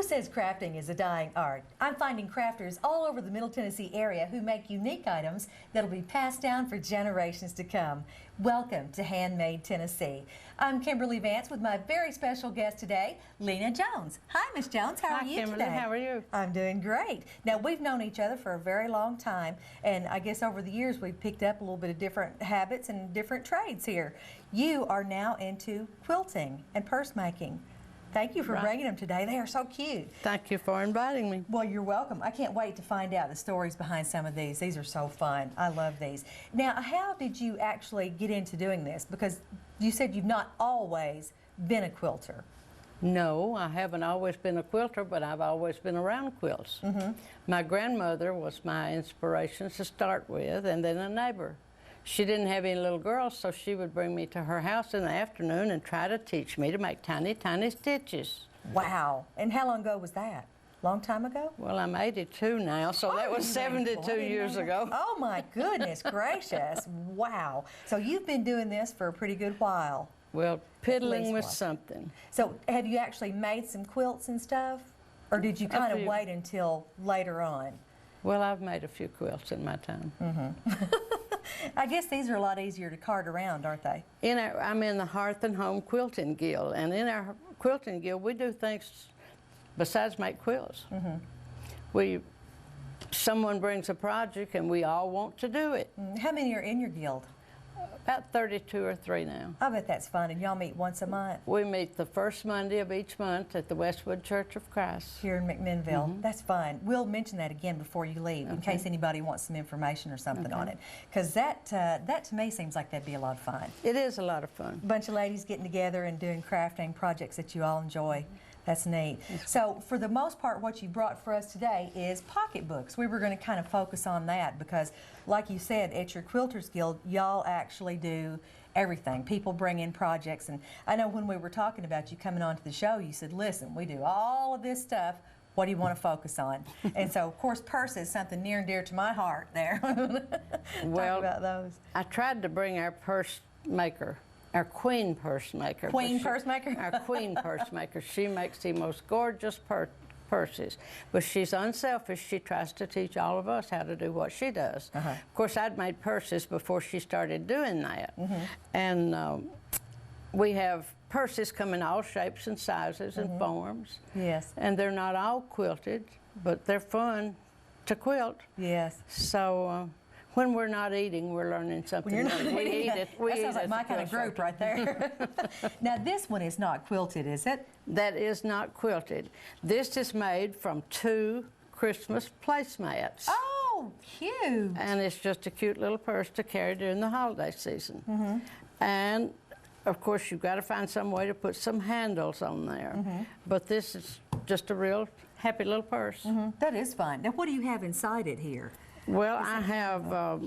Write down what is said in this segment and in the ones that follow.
says crafting is a dying art? I'm finding crafters all over the Middle Tennessee area who make unique items that'll be passed down for generations to come. Welcome to HandMade Tennessee. I'm Kimberly Vance with my very special guest today, Lena Jones. Hi, Miss Jones. How are you Kimberly, today? how are you? I'm doing great. Now, we've known each other for a very long time, and I guess over the years we've picked up a little bit of different habits and different trades here. You are now into quilting and purse making. Thank you for bringing them today. They are so cute. Thank you for inviting me. Well, you're welcome. I can't wait to find out the stories behind some of these. These are so fun. I love these. Now, how did you actually get into doing this? Because you said you've not always been a quilter. No, I haven't always been a quilter, but I've always been around quilts. My grandmother was my inspiration to start with, and then a neighbor. She didn't have any little girls, so she would bring me to her house in the afternoon and try to teach me to make tiny, tiny stitches. Wow. And how long ago was that? Long time ago? Well, I'm 82 now, so that was 72 years ago. Oh, my goodness gracious. Wow. So you've been doing this for a pretty good while. Well, piddling with something. So have you actually made some quilts and stuff? Or did you kind of wait until later on? Well, I've made a few quilts in my time. I guess these are a lot easier to cart around, aren't they? I'm in the Hearth and Home Quilting Guild, and in our quilting guild, we do things besides make quilts. Someone brings a project, and we all want to do it. How many are in your guild? About 32 or 3 now. I bet that's fun. And y'all meet once a month? We meet the first Monday of each month at the Westwood Church of Christ. Here in McMinnville. That's fun. We'll mention that again before you leave in case anybody wants some information or something on it. Because that to me seems like that'd be a lot of fun. It is a lot of fun. A bunch of ladies getting together and doing crafting projects that you all enjoy. That's neat. So for the most part, what you brought for us today is pocketbooks. We were going to kind of focus on that because, like you said, at your Quilters Guild, y'all actually do everything. People bring in projects, and I know when we were talking about you coming onto the show, you said, listen, we do all of this stuff. What do you want to focus on? And so, of course, purse is something near and dear to my heart there. Well, talk about those. I tried to bring our purse maker, our queen purse maker. Queen purse maker? Our queen purse maker. She makes the most gorgeous purses. But she's unselfish. She tries to teach all of us how to do what she does. Of course, I'd made purses before she started doing that. And we have purses come in all shapes and sizes and forms. Yes. And they're not all quilted, but they're fun to quilt. Yes. So when we're not eating, we're learning something. When you're not we eating, eat it. That sounds like my kind of group right there. Now this one is not quilted, is it? That is not quilted. This is made from 2 Christmas placemats. Oh, cute. And it's just a cute little purse to carry during the holiday season. And of course, you've got to find some way to put some handles on there. But this is just a real happy little purse. That is fun. Now, what do you have inside it here? Well, I have,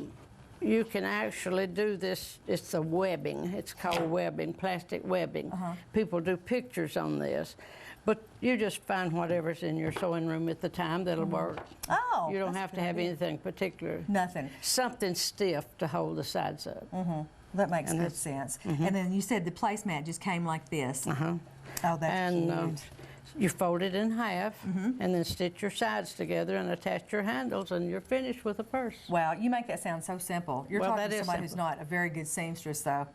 you can actually do this, it's a webbing. It's called webbing, plastic webbing. People do pictures on this. But you just find whatever's in your sewing room at the time that'll work. Oh, you don't have to have anything particular. Nothing. Something stiff to hold the sides up. That makes good sense. And then you said the placemat just came like this. Oh, that's cute. You fold it in half and then stitch your sides together and attach your handles, and you're finished with a purse. Wow, you make that sound so simple. You're talking to somebody who's not a very good seamstress, though.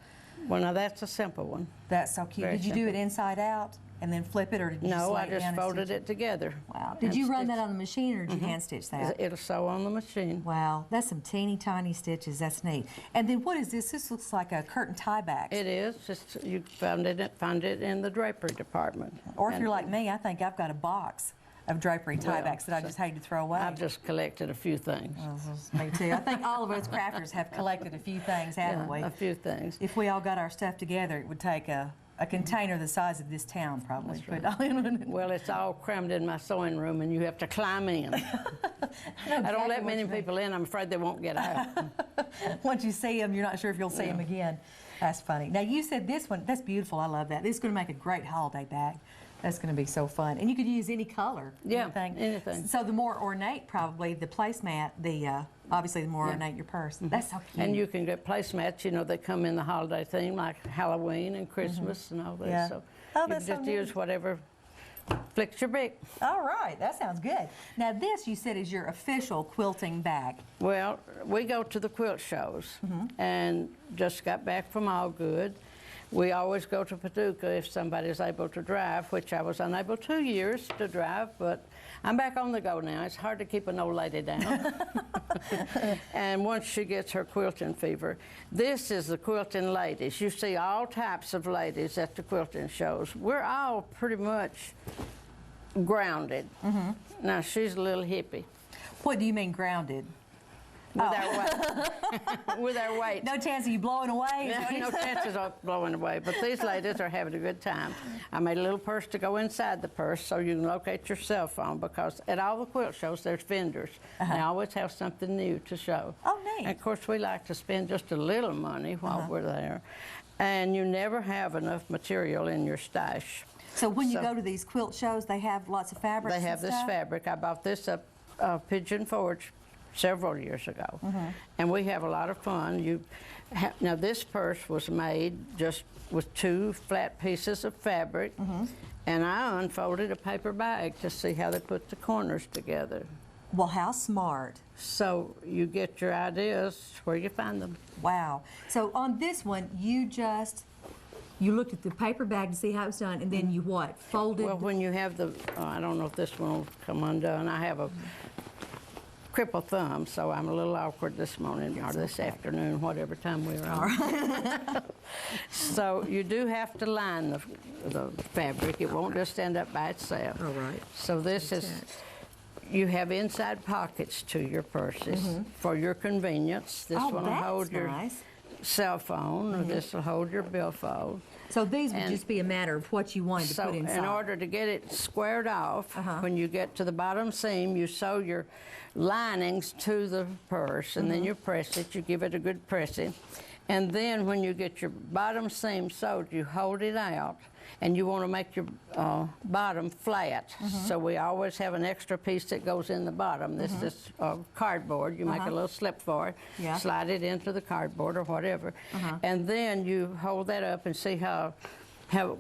Well, now that's a simple one. That's so cute. Did you do it inside out and then flip it, or did you No, just I just folded it together. Wow. Did you run that on the machine, or did you hand stitch that? It'll sew on the machine. Wow, that's some teeny tiny stitches. That's neat. And then what is this? This looks like a curtain tie back. It is. You find it in the drapery department. Or if you're like me, I think I've got a box of drapery tiebacks that I just hate to throw away. I've just collected a few things. Me too. I think all of us crafters have collected a few things, haven't we? A few things. If we all got our stuff together, it would take a container the size of this town, probably. Right. Well, it's all crammed in my sewing room, and you have to climb in. I don't let many people in. I'm afraid they won't get out. Once you see them, you're not sure if you'll see them again. That's funny. Now, you said this one, that's beautiful. I love that. This is going to make a great holiday bag. That's going to be so fun. And you could use any color. Yeah, anything. So the more ornate, probably, the placemat, obviously the more ornate your purse. That's so cute. And you can get placemats, you know, they come in the holiday theme, like Halloween and Christmas and all that. So you can just use whatever flicks your beak. All right, that sounds good. Now this, you said, is your official quilting bag. Well, we go to the quilt shows, and just got back from Allgood. We always go to Paducah if somebody's able to drive, which I was unable 2 years to drive, but I'm back on the go now. It's hard to keep an old lady down. And once she gets her quilting fever. This is the quilting ladies. You see all types of ladies at the quilting shows. We're all pretty much grounded. Now, she's a little hippie. What do you mean grounded? With our weight. With our weight. No chance of you blowing away? No chances of blowing away, but these ladies are having a good time. I made a little purse to go inside the purse so you can locate your cell phone, because at all the quilt shows there's vendors. They always have something new to show. Oh, neat. And of course we like to spend just a little money while we're there. And you never have enough material in your stash. So when you go to these quilt shows, they have lots of fabrics They have and this stuff? fabric. I bought this up Pigeon Forge several years ago, and we have a lot of fun. Now this purse was made just with 2 flat pieces of fabric, and I unfolded a paper bag to see how they put the corners together. Well, how smart. So you get your ideas where you find them. Wow. So on this one, you looked at the paper bag to see how it was done, and then you what? Folded? Well, when you have the, I don't know if this one will come undone. I have a crippled thumb, so I'm a little awkward this morning or this afternoon, whatever time we're on. So you do have to line the fabric. It won't just stand up by itself. All right. So this is, you have inside pockets to your purses for your convenience. This one will hold your cell phone, or this will hold your billfold. So these would just be a matter of what you wanted to put inside. So in order to get it squared off, when you get to the bottom seam, you sew your linings to the purse, and then you press it. You give it a good pressing. And then when you get your bottom seam sewed, you hold it out, and you want to make your bottom flat. So we always have an extra piece that goes in the bottom. This is cardboard. You make a little slip for it, slide it into the cardboard or whatever, and then you hold that up and see how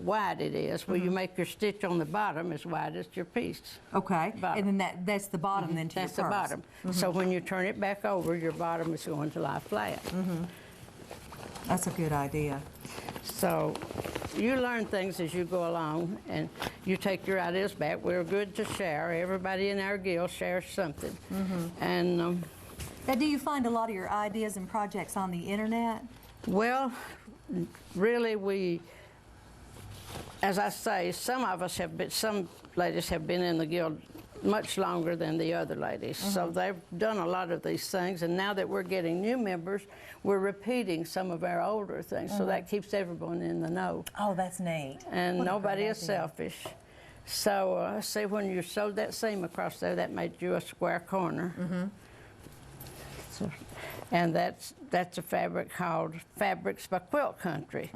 wide it is. Well, you make your stitch on the bottom as wide as your piece. Okay, bottom. and then that's the bottom then to your purse. That's the bottom. So when you turn it back over, your bottom is going to lie flat. That's a good idea. So you learn things as you go along, and you take your ideas back. We're good to share. Everybody in our guild shares something. And Now, do you find a lot of your ideas and projects on the internet? well, really, as I say, some ladies have been in the guild much longer than the other ladies. So they've done a lot of these things, and now that we're getting new members, we're repeating some of our older things, so that keeps everyone in the know. Oh, that's neat. And nobody is selfish. So see, when you sewed that seam across there, that made you a square corner. So, and that's a fabric called Fabrics by Quilt Country.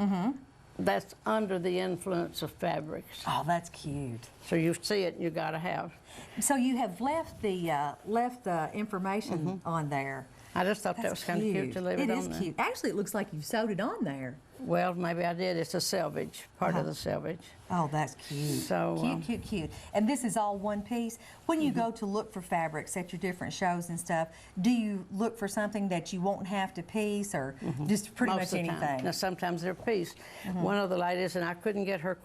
That's under the influence of fabrics. Oh, that's cute. So you see it, you got to have. So you have left the information on there. I just thought that was kind of cute to leave it on there. It is cute. Actually, it looks like you've sewed it on there. Well, maybe I did. It's a selvage, part of the selvage. Oh, that's cute. So, Cute. And this is all one piece. When you go to look for fabrics at your different shows and stuff, do you look for something that you won't have to piece, or just pretty most much of the time. anything? Now, sometimes they're pieced. One of the ladies, and I couldn't get her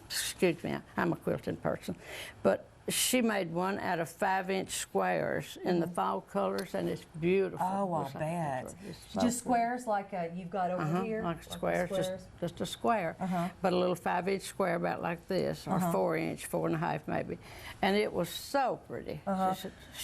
excuse me, I'm a quilting person, but she made one out of 5-inch squares in the fall colors, and it's beautiful. Oh, I'll bet. Just squares like you've got over here? Like squares, just a square, but a little 5-inch square about like this, or 4-inch, 4.5 maybe. And it was so pretty.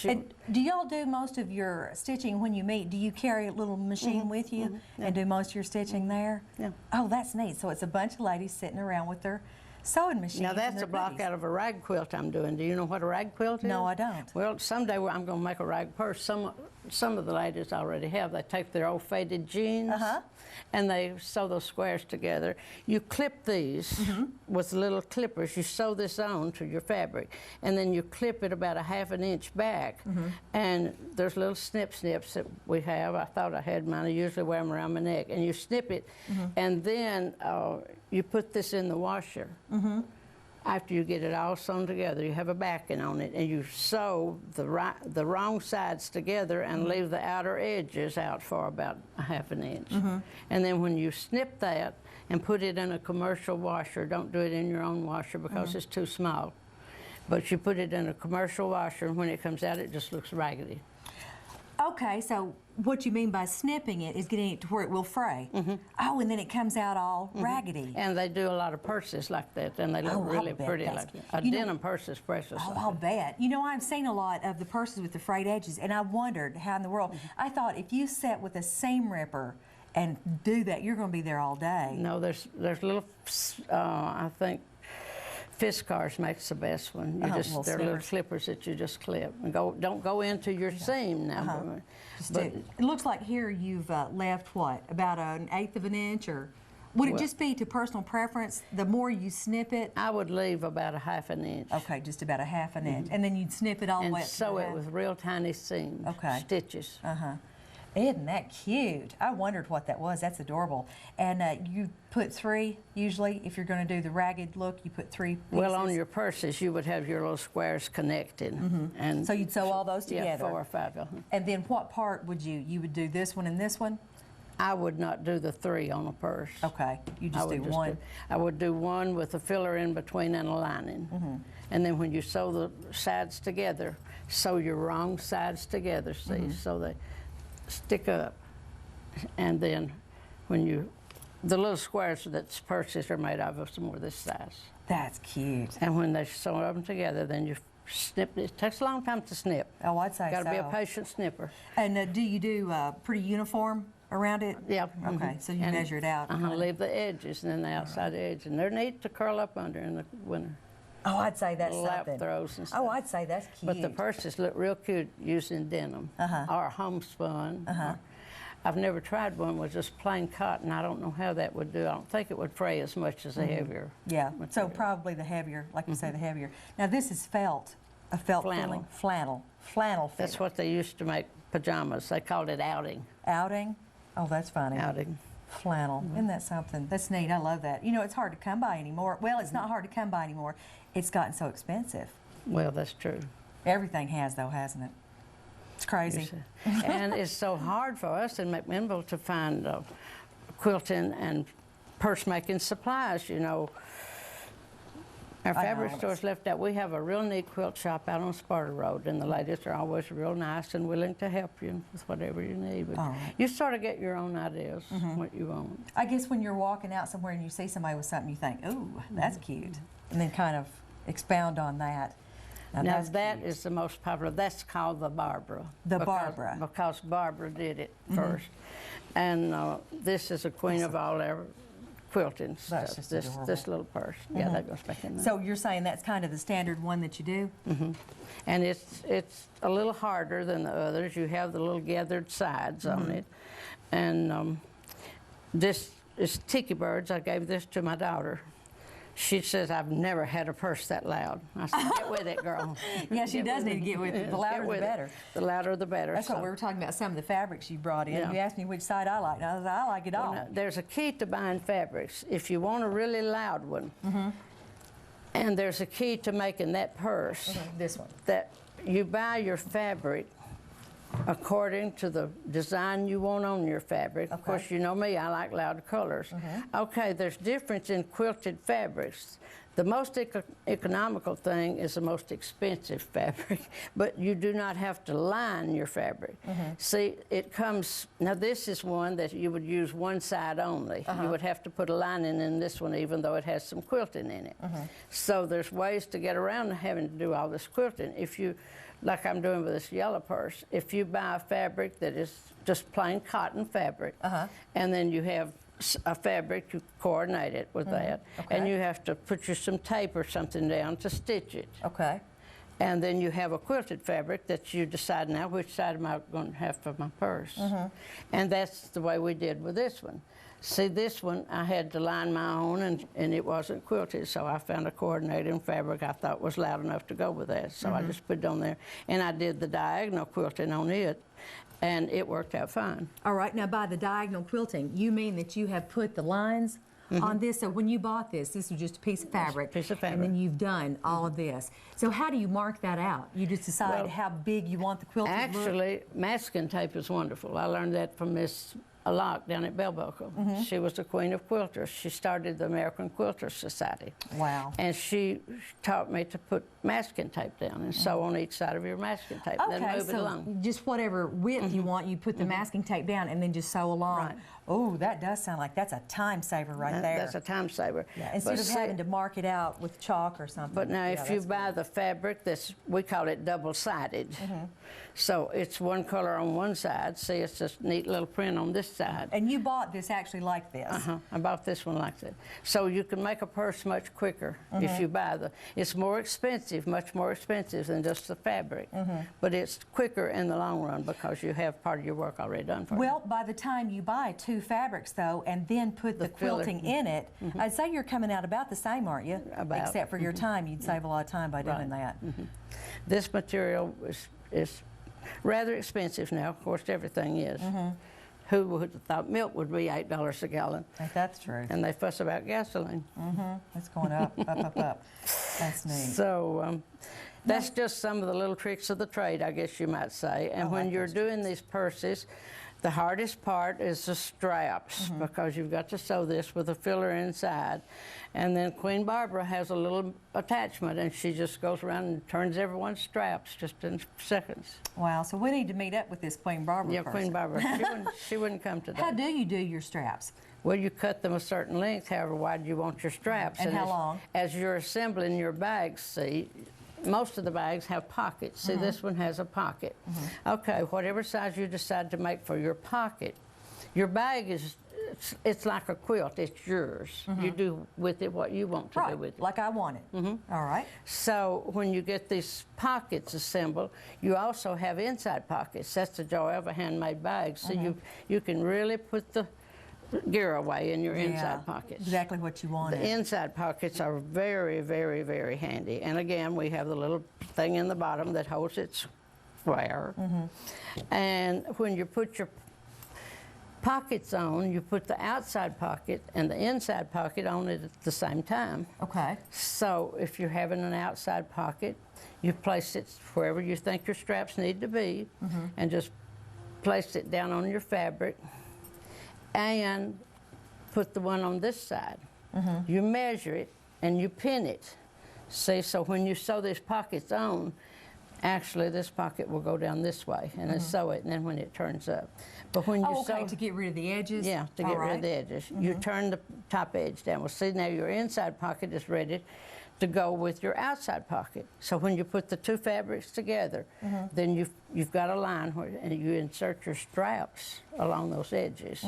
And do y'all do most of your stitching when you meet? Do you carry a little machine with you and do most of your stitching there? Yeah. Oh, that's neat. So it's a bunch of ladies sitting around with their sewing machines. Now that's a block out of a rag quilt I'm doing. Do you know what a rag quilt is? No, I don't. Well, someday I'm going to make a rag purse. Some of the ladies already have. They take their old faded jeans and they sew those squares together. You clip these with little clippers. You sew this on to your fabric, and then you clip it about a 1/2 inch back. And there's little snips that we have. I thought I had mine. I usually wear them around my neck. And you snip it, and then you put this in the washer. after you get it all sewn together, you have a backing on it, and you sew the wrong sides together and leave the outer edges out for about a ½ inch. And then when you snip that and put it in a commercial washer, don't do it in your own washer because it's too small. But you put it in a commercial washer, and when it comes out, it just looks raggedy. Okay, so what you mean by snipping it is getting it to where it will fray. Oh, and then it comes out all raggedy. And they do a lot of purses like that, and they look really pretty. Like a denim purse is precious. Oh, I'll bet. You know, I've seen a lot of the purses with the frayed edges, and I wondered how in the world. I thought if you sat with a seam ripper and do that, you're going to be there all day. No, there's little, I think, Fiskars makes the best one. They're little clippers that you just clip. And don't go into your seam now. It looks like here you've left what, about 1/8 of an inch, or would it just be to personal preference? The more you snip it, I would leave about a ½ an inch. Okay, just about a ½ an inch, and then you'd snip it all the way up and sew it with real tiny seams, stitches. Isn't that cute? I wondered what that was. That's adorable. And you put 3 usually. If you're going to do the ragged look, you put 3 pieces. Well, on your purses, you would have your little squares connected. And so you'd sew all those together? Yeah, 4 or 5. And then what part would you would do this one and this one? I would not do the 3 on a purse. Okay, you just do one. I would do one with a filler in between and a lining. And then when you sew the sides together, sew your wrong sides together, see, so they stick up. And then when the little squares that purses are made of are more this size. That's cute. And when they sew them together, then you snip. It takes a long time to snip. Oh, I'd say so. Got to be a patient snipper. And do you do pretty uniform around it? Yeah. Okay, so you measure it out. Leave the edges and then the outside edge. And they're neat to curl up under in the winter. Oh, I'd say that's lap something. throws and stuff. Oh, I'd say that's cute. But the purses look real cute using denim or homespun. I've never tried one with just plain cotton. I don't know how that would do. I don't think it would fray as much as a heavier material. So probably the heavier, like you say, the heavier. Now this is felt, a felt flannel. Flannel feel. That's what they used to make pajamas. They called it outing. Outing? Oh, that's funny. Outing. Flannel. Isn't that something? That's neat. I love that. You know, it's hard to come by anymore. Well, it's not hard to come by anymore. It's gotten so expensive. Well, that's true. Everything has, though, hasn't it? It's crazy. And it's so hard for us in McMinnville to find quilting and purse-making supplies, you know. Our fabric store's left out. We have a real neat quilt shop out on Sparta Road, and the ladies are always real nice and willing to help you with whatever you need. But you sort of get your own ideas, what you want. I guess when you're walking out somewhere and you see somebody with something, you think, ooh, that's cute. And then kind of expound on that. Now that is the most popular. That's called the Barbara. Barbara. Because Barbara did it first. And this is a queen of all our quilting stuff. This little purse. Yeah, that goes back in there. So you're saying that's kind of the standard one that you do? And it's a little harder than the others. You have the little gathered sides on it. And this is Tiki Birds. I gave this to my daughter. She says, I've never had a purse that loud. I said, get with it, girl. Yeah, she does need to get with it. The louder the better. The louder the better. That's what we were talking about, some of the fabrics you brought in. Yeah. You asked me which side I like. And I was like, I like it all. Now, there's a key to buying fabrics. If you want a really loud one, and there's a key to making that purse. This one. That you buy your fabric according to the design you want on your fabric. Of course, you know me, I like loud colors. Okay, there's difference in quilted fabrics. The most economical thing is the most expensive fabric, but you do not have to line your fabric. See, it comes, now this is one that you would use one side only. You would have to put a lining in this one even though it has some quilting in it. So there's ways to get around having to do all this quilting. If you, like I'm doing with this yellow purse, if you buy a fabric that is just plain cotton fabric, and then you have a fabric, you coordinate it with that, and you have to put some tape or something down to stitch it. And then you have a quilted fabric that you decide now which side am I going to have for my purse. And that's the way we did with this one. See, this one, I had to line my own, and it wasn't quilted, so I found a coordinating fabric I thought was loud enough to go with that. So I just put it on there, and I did the diagonal quilting on it, and it worked out fine. All right, now by the diagonal quilting, you mean that you have put the lines on this. So when you bought this was just a piece of fabric. Piece of fabric. And then you've done all of this. So how do you mark that out? You just decide how big you want the quilt to look? Actually, masking tape is wonderful. I learned that from Miss Locke down at Bell Buckle. She was the queen of quilters. She started the American Quilters Society. Wow. And she taught me to put masking tape down and sew on each side of your masking tape. Okay, then move so it along. just whatever width you want, you put the masking tape down and then just sew along. Right. Oh, that does sound like that's a time saver right there. That's a time saver. Yeah, instead of having to mark it out with chalk or something. But now, if you buy the fabric, we call it double-sided. So it's one color on one side. See, it's just neat little print on this side. And you bought this actually like this? I bought this one like that. So you can make a purse much quicker if you buy it's more expensive, much more expensive than just the fabric. But it's quicker in the long run because you have part of your work already done for you. Well, by the time you buy 2 fabrics, though, and then put the quilting in it, I'd say you're coming out about the same, aren't you? About. Except for your time. You'd save a lot of time by doing that. This material is rather expensive now. Of course, everything is. Who would have thought milk would be $8 a gallon? That's true. And they fuss about gasoline. It's going up, up. That's neat. So that's just some of the little tricks of the trade, I guess you might say. And when you're doing these purses, the hardest part is the straps because you've got to sew this with a filler inside. And then Queen Barbara has a little attachment and she just goes around and turns everyone's straps just in seconds. Wow, so we need to meet up with this Queen Barbara person. Queen Barbara. She wouldn't come today. How do you do your straps? Well, you cut them a certain length, however wide you want your straps. And how long? As you're assembling your bags, see, most of the bags have pockets. See, this one has a pocket. Okay, whatever size you decide to make for your pocket, your bag it's like a quilt. It's yours. You do with it what you want to do with it. Like I want it. All right. So when you get these pockets assembled, you also have inside pockets. That's the joy of a handmade bag. So you can really put the gear away in your inside pockets. Exactly what you wanted. The inside pockets are very, very, very handy. And again, we have the little thing in the bottom that holds its square. And when you put your pockets on, you put the outside pocket and the inside pocket on it at the same time. Okay. So if you're having an outside pocket, you place it wherever you think your straps need to be and just place it down on your fabric and put the one on this side. You measure it and you pin it. See, so when you sew these pockets on, actually this pocket will go down this way and then sew it, and then when it turns up. But when you sew, to get rid of the edges? Yeah, to get rid of the edges. You turn the top edge down. Well, see, now your inside pocket is ready to go with your outside pocket. So when you put the 2 fabrics together, then you've got a line where and you insert your straps along those edges.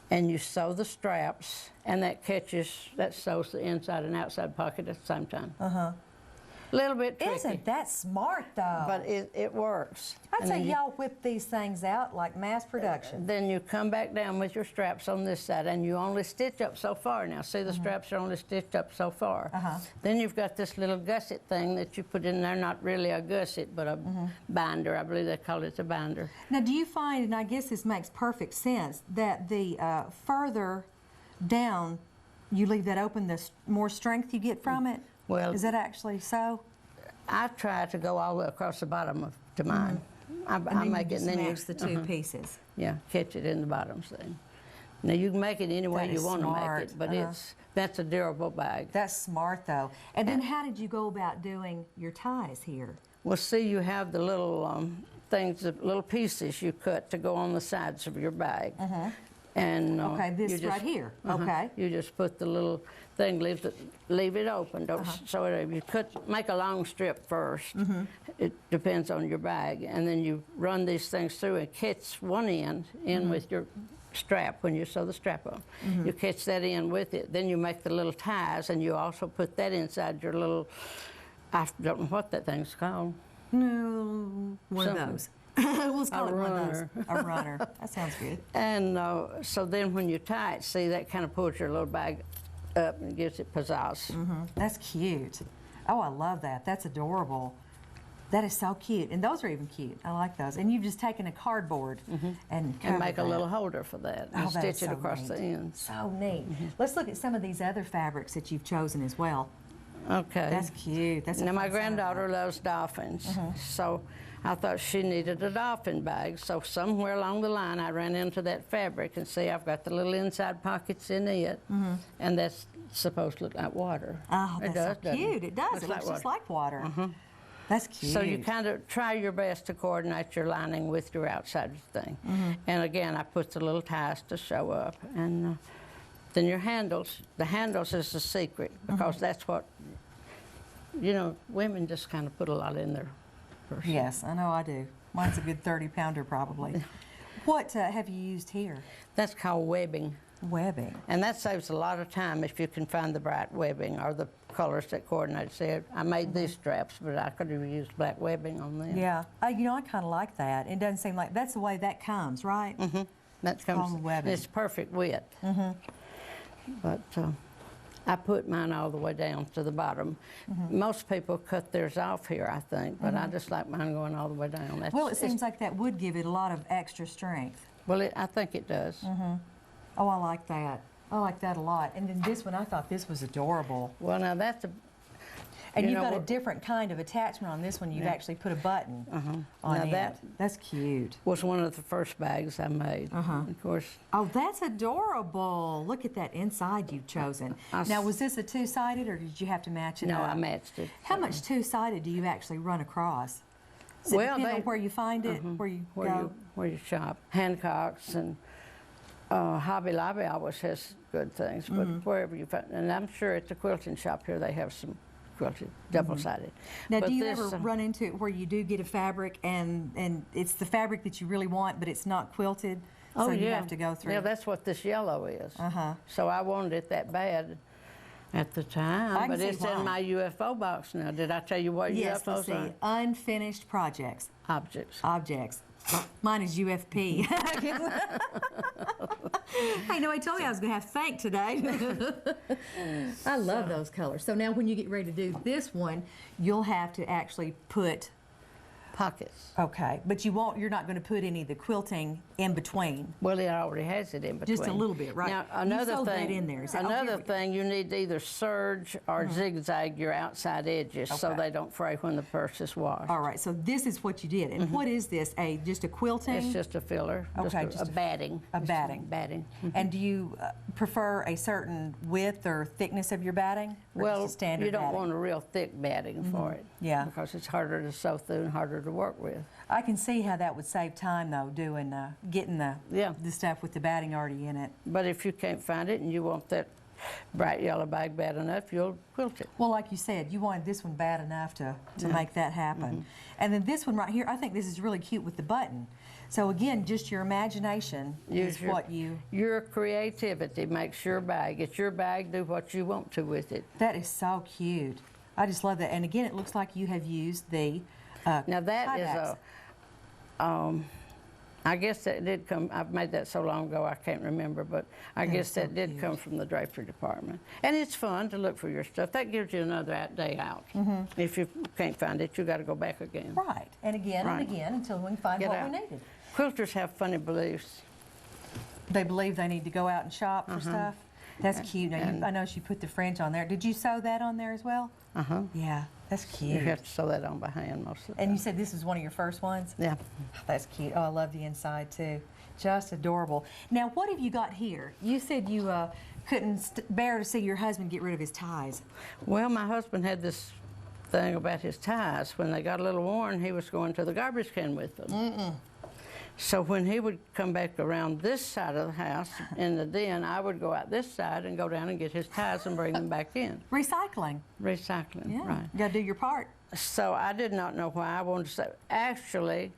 And you sew the straps, and that sews the inside and outside pocket at the same time. A little bit tricky. Isn't that smart, though? But it works. I'd say y'all whip these things out like mass production. Then you come back down with your straps on this side, and you only stitch up so far. Now, see, the straps are only stitched up so far. Then you've got this little gusset thing that you put in there, not really a gusset, but a binder. I believe they call it a binder. Now, do you find, and I guess this makes perfect sense, that the further down you leave that open, the more strength you get from it? Well, is that actually so? I try to go all the way across the bottom to mine. I make it, and then you match the 2 pieces. Yeah, catch it in the bottom thing. Now you can make it any way you want to make it, but that's a durable bag. That's smart, though. And then how did you go about doing your ties here? Well, see, you have the little things, the little pieces you cut to go on the sides of your bag. And okay, this right here. Okay. You just put the little thing, leave it open. Don't sew it. You make a long strip first. It depends on your bag, and then you run these things through and catch one end in with your strap when you sew the strap on. You catch that in with it. Then you make the little ties, and you also put that inside your little. I don't know what that thing's called. No, one of those. We'll call it one of those. A runner. That sounds good. And so then when you tie it, see, that kind of pulls your little bag up and gives it pizzazz. That's cute. Oh, I love that. That's adorable. That is so cute, and those are even cute. I like those. And you've just taken a cardboard and covered make a that. little holder for that and that is stitch it so across neat. the ends. So neat. Let's look at some of these other fabrics that you've chosen as well. Okay. That's cute. That's a Now, my fun granddaughter side. loves dolphins, so I thought she needed a dolphin bag. So somewhere along the line, I ran into that fabric and see I've got the little inside pockets in it, and that's supposed to look like water. Oh, It that's does, so doesn't cute. It does. It looks just like water. That's cute. So you kind of try your best to coordinate your lining with your outside thing. And again, I put the little ties to show up. And then your handles, the handles is the secret, because that's what, you know, women just kind of put a lot in their purse. Yes, I know I do. Mine's a good 30-pounder probably. What have you used here? That's called webbing. Webbing. And that saves a lot of time if you can find the bright webbing or the colors that coordinate. See, I made these straps, but I could have used black webbing on them. Yeah, you know, I kind of like that. It doesn't seem like that's the way that comes, right? That comes, called webbing. it's perfect width. But I put mine all the way down to the bottom. Most people cut theirs off here, I think, but I just like mine going all the way down. Well, it seems like that would give it a lot of extra strength. Well, I think it does. Oh, I like that. I like that a lot. And then this one, I thought this was adorable. Well, now that's a... And you you've know got a what- different kind of attachment on this one. You've actually put a button on Now it. that- That's cute. was one of the first bags I made. Of course, Oh, that's adorable. Look at that inside you've chosen. Now, was this a two-sided, or did you have to match it no, up? I matched it. How much two-sided do you actually run across? Does it Well, depend on where you find it, where you go? Where you shop. Hancock's and Hobby Lobby always has good things, but wherever you find, and I'm sure at the quilting shop here they have some quilted, double-sided. Now, But do you this, ever run into it where you do get a fabric and it's the fabric that you really want, but it's not quilted, so you have to go through? Yeah, that's what this yellow is. So I wanted it that bad at the I time, can but see it's why. in my UFO box now. Did I tell you what Yes, let's UFOs see. are? Unfinished projects, Objects. objects. Mine is UFP. Hey, nobody told me I was going to have thank today. I love those colors. So now when you get ready to do this one, you'll have to actually put, Pockets. okay, but you're not going to put any of the quilting in between. Well, it already has it in between. Just a little bit, right? Now, You another sewed that thing, in there. Is that- oh, another here we go. thing, you need to either serge or zigzag your outside edges so Okay. they don't fray when the purse is washed. All right, so this is what you did. And what is this? Just a quilting? It's just a filler, Okay, just a batting. a Just batting. Batting. And do you prefer a certain width or thickness of your batting? Or Well, just a standard you don't batting? want a real thick batting for it. Yeah. Because it's harder to sew through and harder to work with. I can see how that would save time, though, doing getting the stuff with the batting already in it. But if you can't find it and you want that bright yellow bag bad enough, you'll quilt it. Well, like you said, you wanted this one bad enough to make that happen. And then this one right here, I think this is really cute with the button. So again, just your imagination is what you... Your creativity makes your bag. It's your bag, do what you want to with it. That is so cute. I just love that. And again, it looks like you have used the Now that is tiebacks. I guess that did come, I've made that so long ago I can't remember, but I guess so that did cute. come from the drapery department. And it's fun to look for your stuff. That gives you another day out. If you can't find it, you got to go back again. Right. And again Right. and again until we can find Get what out. we needed. Quilters have funny beliefs. They believe they need to go out and shop for stuff. That's cute. Now, and- I know she put the French on there. Did you sew that on there as well? Yeah, that's You cute. have to sew that on by hand most of the time. And you said this is one of your first ones? Yeah. That's cute. Oh, I love the inside too. Just adorable. Now, what have you got here? You said you couldn't bear to see your husband get rid of his ties. Well, my husband had this thing about his ties. When they got a little worn, he was going to the garbage can with them. So when he would come back around this side of the house in the den, I would go out this side and go down and get his ties and bring them back in. Recycling. Recycling, Yeah. right. You got to do your part. So I did not know why I wanted to say. Actually,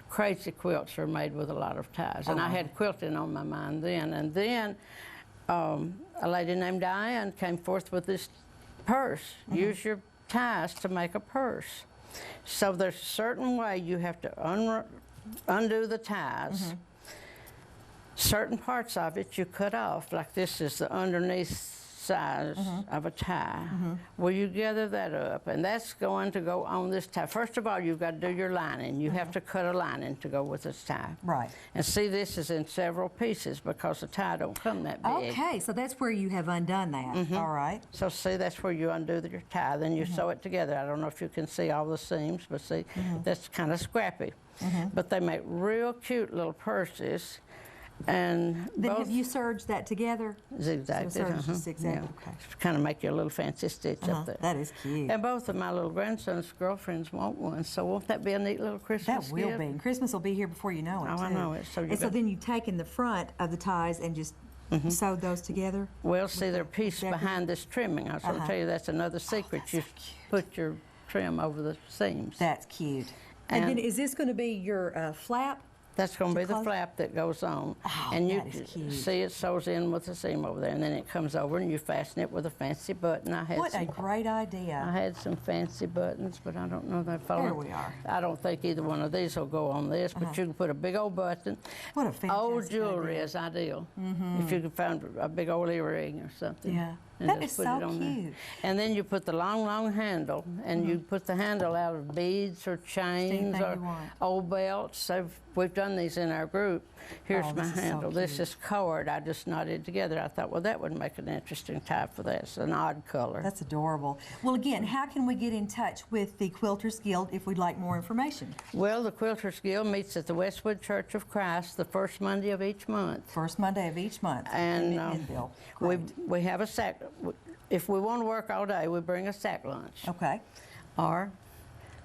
crazy quilts are made with a lot of ties. And I had quilting on my mind then. And then a lady named Diane came forth with this purse. Use your ties to make a purse. So there's a certain way you have to undo the ties. Certain parts of it you cut off, like this is the underneath size of a tie. Well, you gather that up, and that's going to go on this tie. First of all, you've got to do your lining. You have to cut a lining to go with this tie. Right. And see, this is in several pieces because the tie don't come that big. Okay, so that's where you have undone that. All right. So see, that's where you undo your tie, then you sew it together. I don't know if you can see all the seams, but see, that's kind of scrappy. But they make real cute little purses. And Then both have you serged that together? zigzagged So serged just zigzagged, okay. Kind of make you a little fancy stitch up there. That is cute. And both of my little grandson's girlfriends want one, so won't that be a neat little Christmas That will gift? be. And Christmas will be here before you know it, Oh, too. I know it. So you And so got- then you take in the front of the ties and just sew those together? Well, see, they're pieced decorative- behind this trimming. I was going to tell you that's another secret. that's You so cute. put your trim over the seams. That's cute. And then And- is this going to be your flap? That's going to be the close- flap that goes on. Oh, and you that is cute. see it sews in with the seam over there, and then it comes over and you fasten it with a fancy button. What a great I idea. had some fancy buttons, but I don't know if they follow. There we are. I don't think either one of these will go on this, but you can put a big old button. What a fantastic Old jewelry idea. is ideal. If you can find a big old earring or something. Yeah. And That just is put so it on cute. there. And then you put the long, long handle, and you put the handle out of beads or chains Anything or you want. old belts. So we've done these in our group. Here's Oh, my this is so handle. This cute. is colored. I just knotted together. I thought, well, that would make an interesting tie for that. It's an odd color. That's adorable. Well, again, how can we get in touch with the Quilters Guild if we'd like more information? Well, the Quilters Guild meets at the Westwood Church of Christ the first Monday of each month. First Monday of each month. And in Midville. we, Great. we have a sack. If we want to work all day, we bring a sack lunch. Okay. Or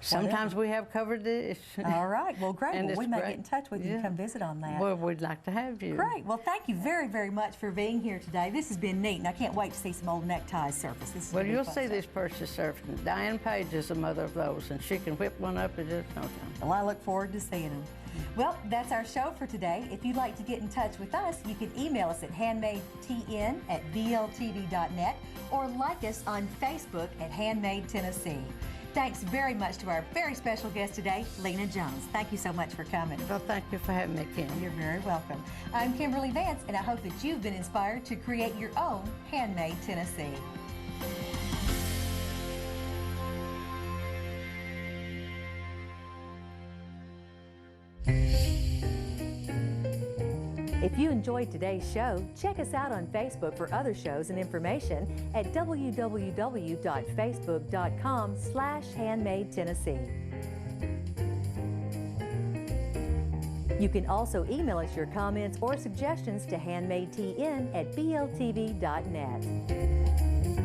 sometimes we have covered dish. All right. Well, great. And Well, we it's may great. get in touch with you and Yeah. come visit on that. Well, we'd like to have you. Great. Well, thank you very, very much for being here today. This has been neat, and I can't wait to see some old neckties surface. This is Well, gonna be you'll fun see stuff. these purses surfing. Diane Page is the mother of those, and she can whip one up in just no time. Well, I look forward to seeing them. Well, that's our show for today. If you'd like to get in touch with us, you can email us at handmadetn@bltv.net or like us on Facebook at HandMade Tennessee. Thanks very much to our very special guest today, Lena Jones. Thank you so much for coming. Well, thank you for having me, Kim. You're very welcome. I'm Kimberly Vance, and I hope that you've been inspired to create your own Handmade Tennessee. If you enjoyed today's show, check us out on Facebook for other shows and information at www.facebook.com/HandmadeTennessee. You can also email us your comments or suggestions to handmadetn@bltv.net.